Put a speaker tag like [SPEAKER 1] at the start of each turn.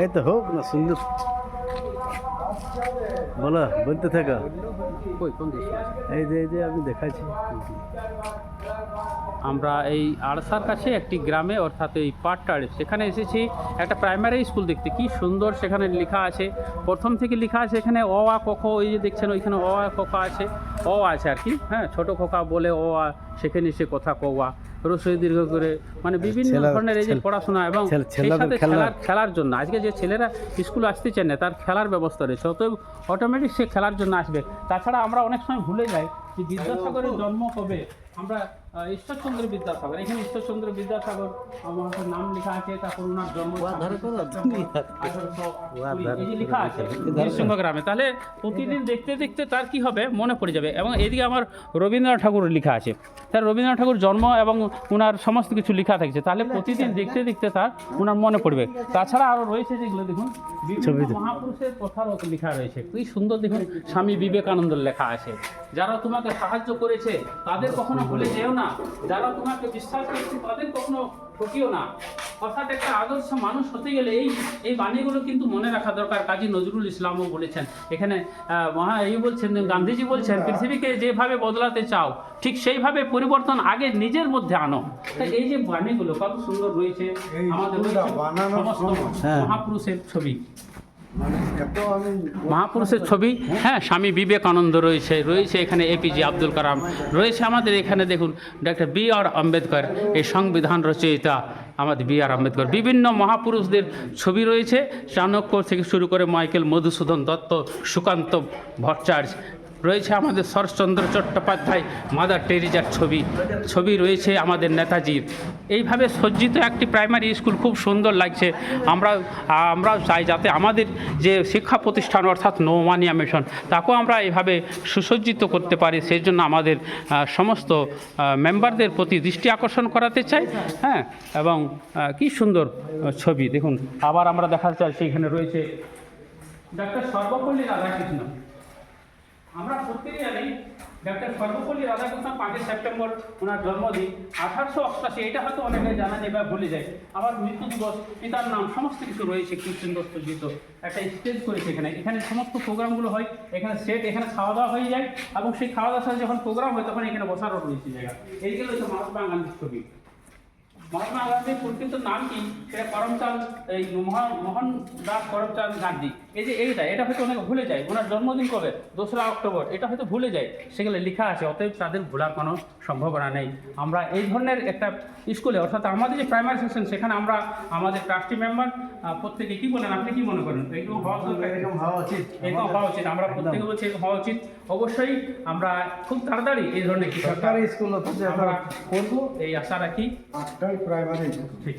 [SPEAKER 1] এই তো হোক না সুন্দর, বলো বলতে থাকো। এই যে আমি দেখাচ্ছি।
[SPEAKER 2] আমরা এই আড়সার কাছে একটি গ্রামে অর্থাৎ এই পাটটাড়ে সেখানে এসেছি একটা প্রাইমারি স্কুল দেখতে। কি সুন্দর সেখানে লেখা আছে, প্রথম থেকে লেখা আছে এখানে অ আ ক খ, ওই যে দেখছেন ওইখানে অ আ ক খ আছে, অ আছে আর কি, হ্যাঁ ছোটো খোকা বলে অ আ, সেখানে সে কথা কওয়া, রসই দীর্ঘ করে, মানে বিভিন্ন ধরনের এই যে পড়াশোনা এবং সেই সাথে খেলার জন্য আজকে যে ছেলেরা স্কুল আসতে চায় না তার খেলার ব্যবস্থা রয়েছে, অতএব অটোমেটিক সে খেলার জন্য আসবে। তাছাড়া আমরা অনেক সময় ভুলে যাই যে বিদ্যাসাগরের জন্ম কবে, আমরা ঈশ্বরচন্দ্র বিদ্যাসাগর, এখানে ঈশ্বরচন্দ্র বিদ্যাসাগর আমার নাম লেখা আছে, তারপর ওনার জন্ম 1820 এই যে লেখা আছে নৃসিংহ গ্রামে। তাহলে প্রতিদিন দেখতে দেখতে তার কি হবে মনে পড়ে যাবে। এবং এদিকে আমার রবীন্দ্রনাথ ঠাকুর লেখা আছে, তার রবীন্দ্রনাথ ঠাকুর জন্ম এবং ওনার সমস্ত কিছু লেখা থাকছে, তাহলে প্রতিদিন দেখতে দেখতে তার ওনার মনে পড়বে। তাছাড়া আরও রয়েছে যেগুলো দেখুন বিভিন্ন মহাপুরুষের কথার লেখা রয়েছে, কি সুন্দর দেখুন। স্বামী বিবেকানন্দের লেখা আছে, যারা তোমাকে সাহায্য করেছে তাদের কখনো ভুলে যেও না, যারা তোমাকে বিশ্বাস করেছে তাদের কখনো ঠকিও না। অর্থাৎ একটা আদর্শ মানুষ হতে গেলে এই বাণীগুলো কিন্তু মনে রাখা দরকার। কাজী নজরুল ইসলামও বলেছেন এখানে, বলছেন গান্ধীজি বলছেন পৃথিবীকে যেভাবে বদলাতে চাও ঠিক সেইভাবে পরিবর্তন আগে নিজের মধ্যে আনো। তাই এই যে বাণীগুলো কত সুন্দর রয়েছে, আমাদের সমস্ত মহাপুরুষের ছবি, মহাপুরুষের ছবি, হ্যাঁ স্বামী বিবেকানন্দ রয়েছে এখানে, এপিজে আব্দুল কালাম রয়েছে, আমাদের এখানে দেখুন ডক্টর বি.আর. আম্বেদকর, এই সংবিধান রচয়িতা আমাদের বি.আর. আম্বেদকর, বিভিন্ন মহাপুরুষদের ছবি রয়েছে, চাণক্য থেকে শুরু করে মাইকেল মধুসূদন দত্ত, সুকান্ত ভট্টাচার্য রয়েছে, আমাদের শরৎচন্দ্র চট্টোপাধ্যায়, মাদার টেরিজার ছবি রয়েছে, আমাদের নেতাজির। এইভাবে সজ্জিত একটি প্রাইমারি স্কুল খুব সুন্দর লাগছে। আমরা চাই যাতে আমাদের যে শিক্ষা প্রতিষ্ঠান অর্থাৎ নৌমানিয়া মিশন তাকেও আমরা এইভাবে সুসজ্জিত করতে পারি, সেই জন্য আমাদের সমস্ত মেম্বারদের প্রতি দৃষ্টি আকর্ষণ করাতে চাই। হ্যাঁ, এবং কি সুন্দর ছবি দেখুন। আবার আমরা দেখাতে চাইছি এখানে রয়েছে ডক্টর সর্বপল্লী রাধাকৃষ্ণ। আমরা প্রত্যেকে জানি ডক্টর সর্বপল্লী রাধাকৃষ্ণ 5 সেপ্টেম্বর ওনার জন্মদিন 1888, এটা হয়তো অনেকে জানা যায় বা ভুলে যায়। আবার মৃত্যু দিবস, পিতার নাম, সমস্ত কিছু রয়েছে খুব সুন্দর সজ্জিত। একটা স্টেজ করেছে এখানে সমস্ত প্রোগ্রামগুলো হয়, এখানে সেট, এখানে খাওয়া দাওয়া হয়ে যায় এবং সেই খাওয়া দাওয়ার সাথে যখন প্রোগ্রাম হয় তখন এখানে বসারও রয়েছে জায়গা। এইগুলো হচ্ছে মহাত্মা গান্ধীর ছবি। মহাত্মা গান্ধীর প্রকৃত নাম কি, সেটা করমচাঁদ, এই মোহনদাস করমচাঁদ গান্ধী। এটা হয়তো অনেকে ভুলে যায়। ওনার জন্মদিন কবে, 2রা অক্টোবর, এটা হয়তো ভুলে যায়, সেগুলো লেখা আছে, অতএব তাদের ভোলার কোনো সম্ভাবনা নেই। আমরা এই ধরনের একটা স্কুলে অর্থাৎ আমাদের যে প্রাইমারি সেকশন সেখানে আমরা আমাদের ট্রাস্টি মেম্বার প্রত্যেকে কি বলেন, আপনি কি মনে করেন? এরকম হওয়া উচিত। আমরা প্রত্যেকে বলছি এরকম হওয়া উচিত। অবশ্যই আমরা খুব তাড়াতাড়ি এই ধরনের
[SPEAKER 1] সরকারি স্কুল
[SPEAKER 2] আমরা করবো এই আশা রাখি।
[SPEAKER 1] প্রাইমারি ঠিক